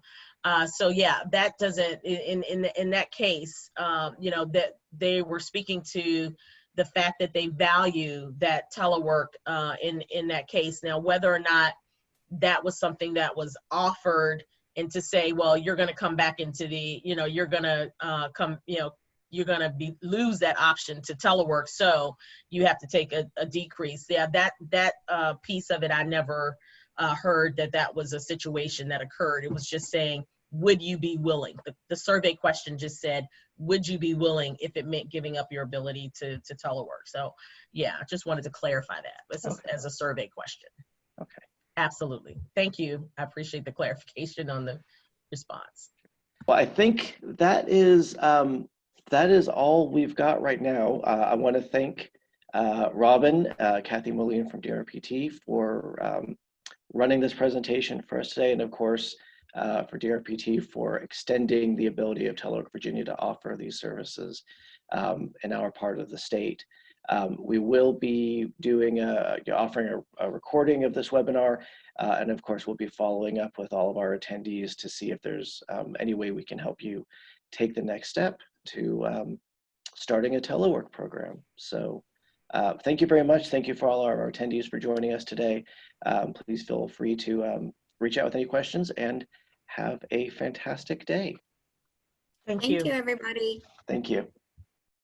So yeah, that doesn't, in that case, you know, that they were speaking to the fact that they value that telework in that case. Now, whether or not that was something that was offered and to say, well, you're going to come back into the, you know, you're going to you're going to lose that option to telework. So you have to take a decrease. Yeah, that piece of it, I never heard that was a situation that occurred. It was just saying, would you be willing? The survey question just said, would you be willing if it meant giving up your ability to telework? So yeah, I just wanted to clarify that as a survey question. Okay. Absolutely. Thank you. I appreciate the clarification on the response. Well, I think that is all we've got right now. I want to thank Robin, Kathy Moline from DRPT for running this presentation for us today, and of course, for DRPT for extending the ability of Telework Virginia to offer these services in our part of the state. We will be doing offering a recording of this webinar, and of course, we'll be following up with all of our attendees to see if there's any way we can help you take the next step to starting a telework program. So thank you very much. Thank you for all our attendees for joining us today. Please feel free to reach out with any questions and have a fantastic day. Thank you. Thank you, everybody. Thank you.